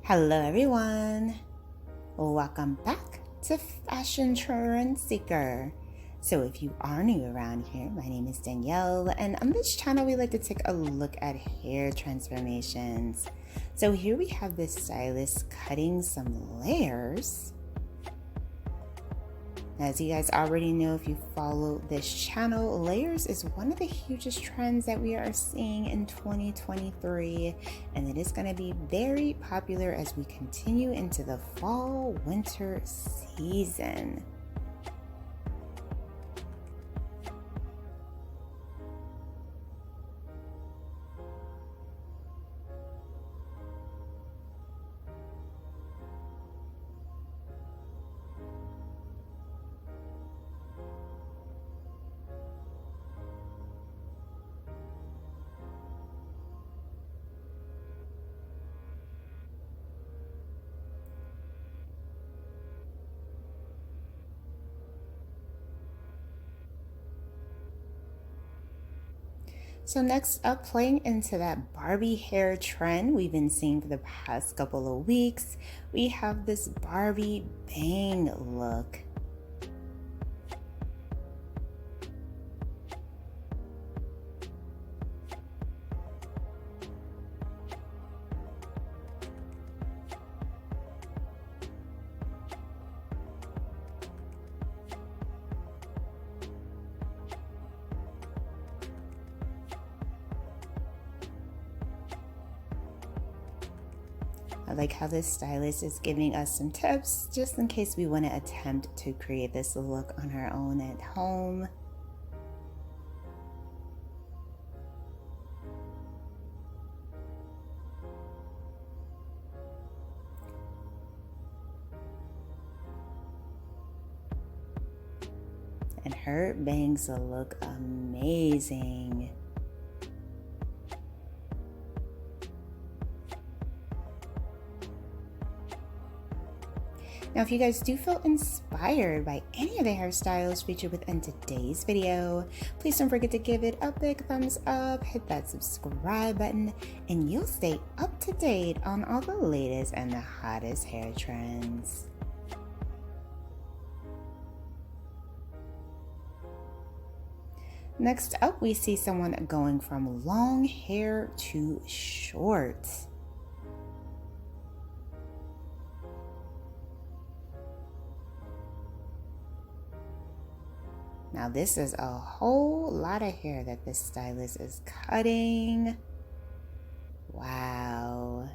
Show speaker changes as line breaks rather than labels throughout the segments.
Hello everyone, welcome back to Fashion Trend Seeker. So if you are new around here, my name is Danielle, and on this channel we like to take a look at hair transformations. So here we have this stylist cutting some layers. As you guys already know, if you follow this channel, layers is one of the hugest trends that we are seeing in 2023, and it is going to be very popular as we continue into the fall winter season. So next up, playing into that Barbie hair trend we've been seeing for the past couple of weeks, we have this Barbie Bang look. I like how this stylist is giving us some tips just in case we want to attempt to create this look on our own at home. And her bangs look amazing. Now, if you guys do feel inspired by any of the hairstyles featured within today's video, please don't forget to give it a big thumbs up, hit that subscribe button, and you'll stay up to date on all the latest and the hottest hair trends. Next up, we see someone going from long hair to short. Now this is a whole lot of hair that this stylist is cutting. Wow.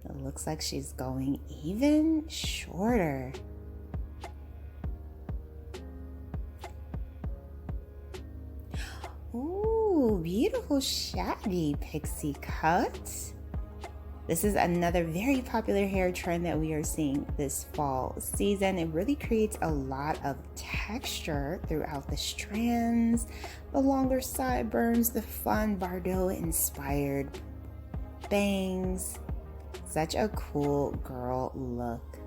It looks like she's going even shorter. Ooh, beautiful shaggy pixie cut. This is another very popular hair trend that we are seeing this fall season. It really creates a lot of texture throughout the strands, the longer sideburns, the fun Bardot inspired bangs. Such a cool girl look.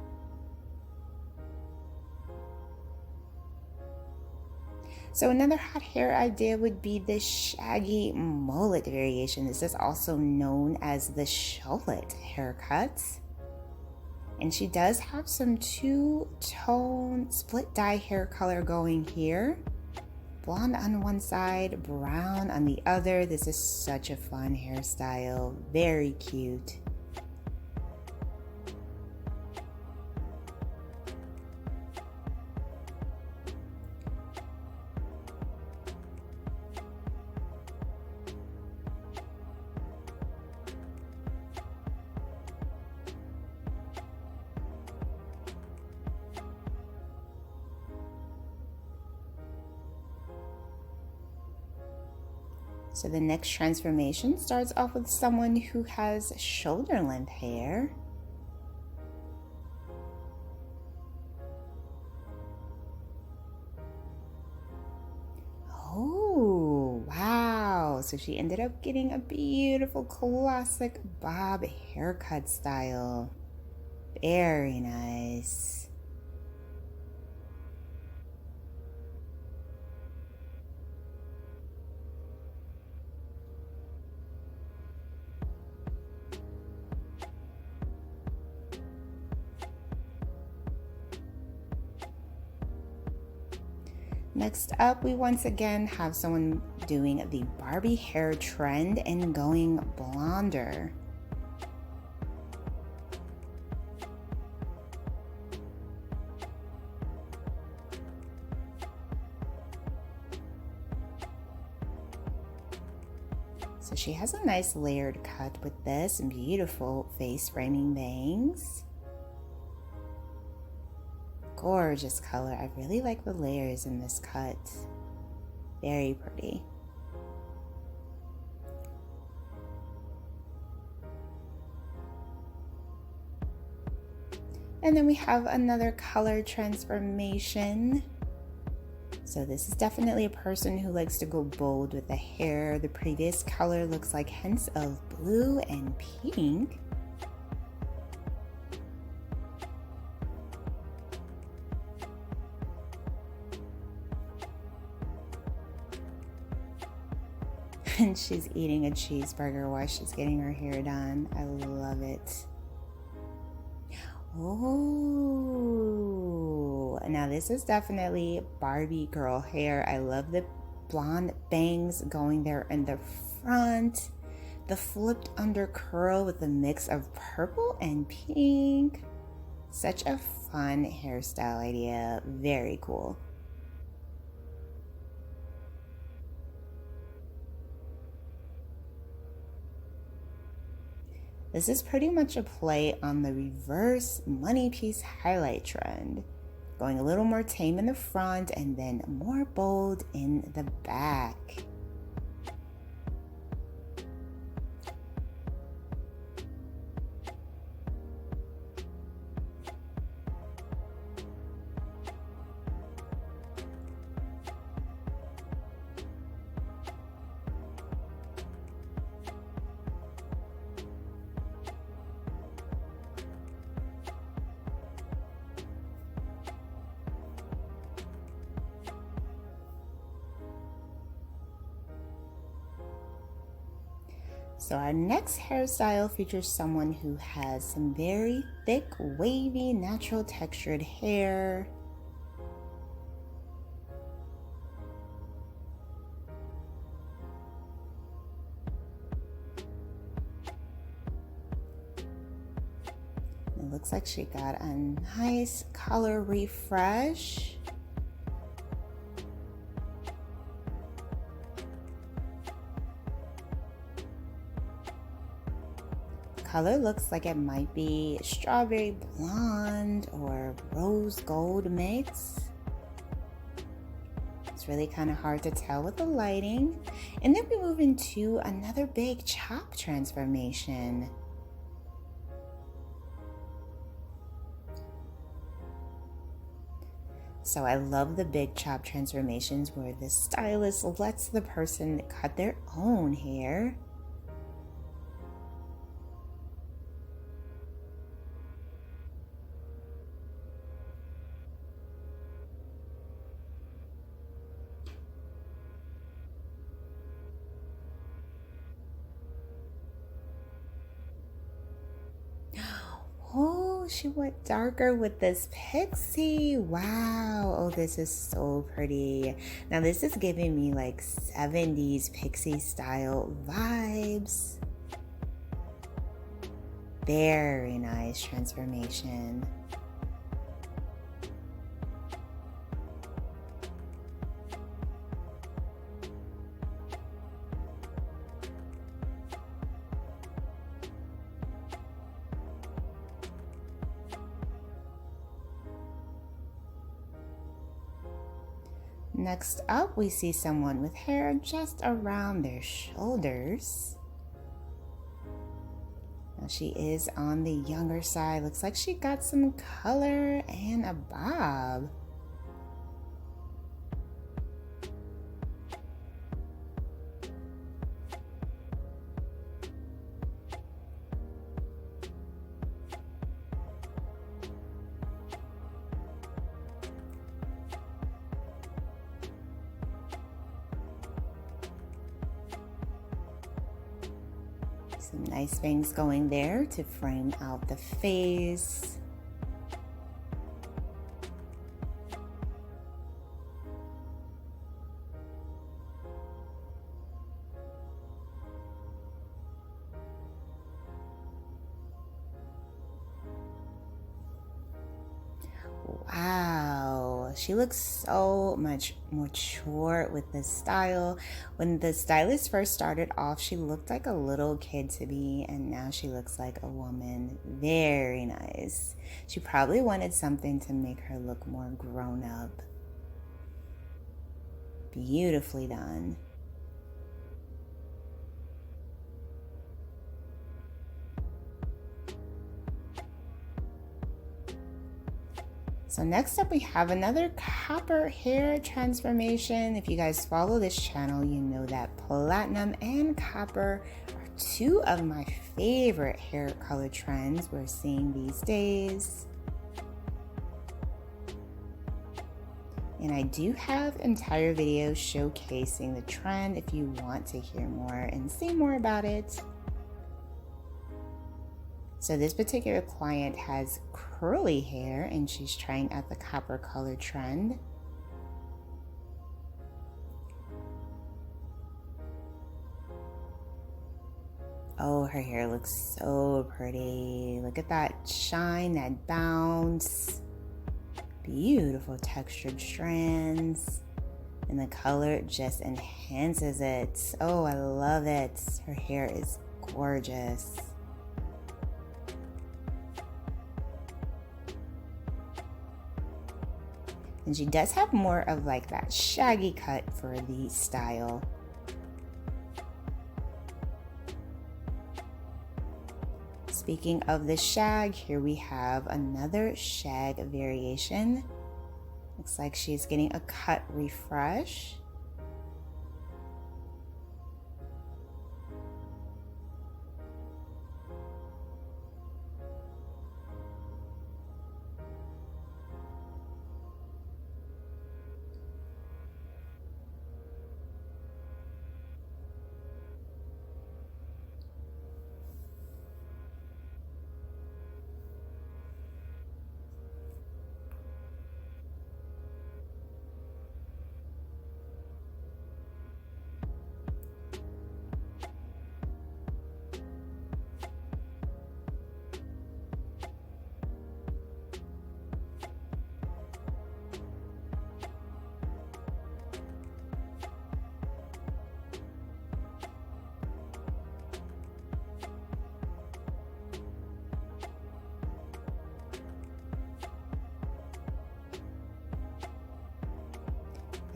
So another hot hair idea would be the shaggy mullet variation. This is also known as the shullet haircut. And she does have some two-tone split dye hair color going here. Blonde on one side, brown on the other. This is such a fun hairstyle, very cute. So the next transformation starts off with someone who has shoulder length hair. Oh, wow. So she ended up getting a beautiful classic bob haircut style. Very nice. Next up, we once again have someone doing the Barbie hair trend and going blonder. So she has a nice layered cut with this beautiful face framing bangs. Gorgeous color. I really like the layers in this cut. Very pretty. And then we have another color transformation. So this is definitely a person who likes to go bold with the hair. The previous color looks like hints of blue and pink. And she's eating a cheeseburger while she's getting her hair done. I love it. Oh, now this is definitely Barbie girl hair. I love the blonde bangs going there in the front. The flipped under curl with a mix of purple and pink. Such a fun hairstyle idea. Very cool. This is pretty much a play on the reverse money piece highlight trend, going a little more tame in the front and then more bold in the back. So our next hairstyle features someone who has some very thick, wavy, natural textured hair. It looks like she got a nice color refresh. Color looks like it might be strawberry blonde or rose gold mix. It's really kind of hard to tell with the lighting. And then we move into another big chop transformation. So I love the big chop transformations where the stylist lets the person cut their own hair. Oh, she went darker with this pixie. Wow. Oh, this is so pretty. Now this is giving me like 70s pixie style vibes. Very nice transformation. Next up, we see someone with hair just around their shoulders. Now she is on the younger side. Looks like she got some color and a bob. Some nice bangs going there to frame out the face. Wow, she looks so much mature with this style. When the stylist first started off, she looked like a little kid to me, and now she looks like a woman. Very nice. She probably wanted something to make her look more grown up. Beautifully done. So next up we have another copper hair transformation. If you guys follow this channel, you know that platinum and copper are two of my favorite hair color trends we're seeing these days. And I do have entire videos showcasing the trend if you want to hear more and see more about it. So this particular client has curly hair and she's trying out the copper color trend. Oh, her hair looks so pretty. Look at that shine, that bounce. Beautiful textured strands. And the color just enhances it. Oh, I love it. Her hair is gorgeous. And she does have more of like that shaggy cut for the style. Speaking of the shag, here we have another shag variation. Looks like she's getting a cut refresh.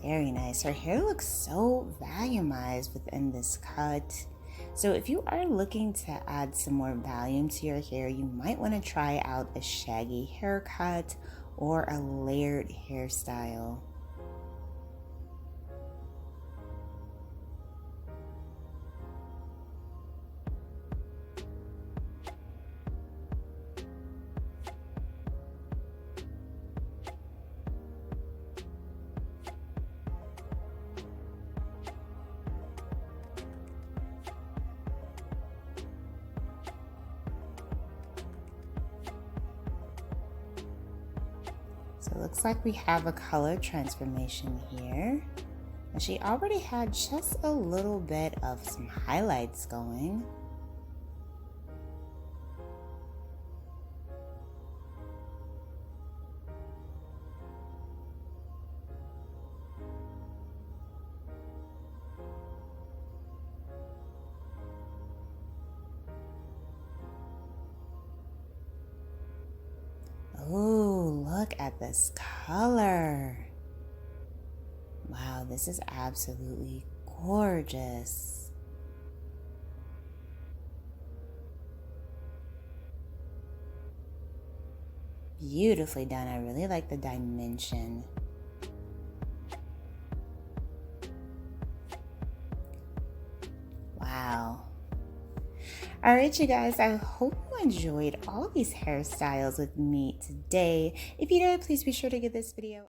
Very nice. Her hair looks so volumized within this cut. So if you are looking to add some more volume to your hair, you might want to try out a shaggy haircut or a layered hairstyle. So it looks like we have a color transformation here. And she already had just a little bit of some highlights going. Oh, look at this color. Wow, this is absolutely gorgeous. Beautifully done. I really like the dimension. Wow. All right, you guys, I hope you enjoyed all these hairstyles with me today. If you did, please be sure to give this video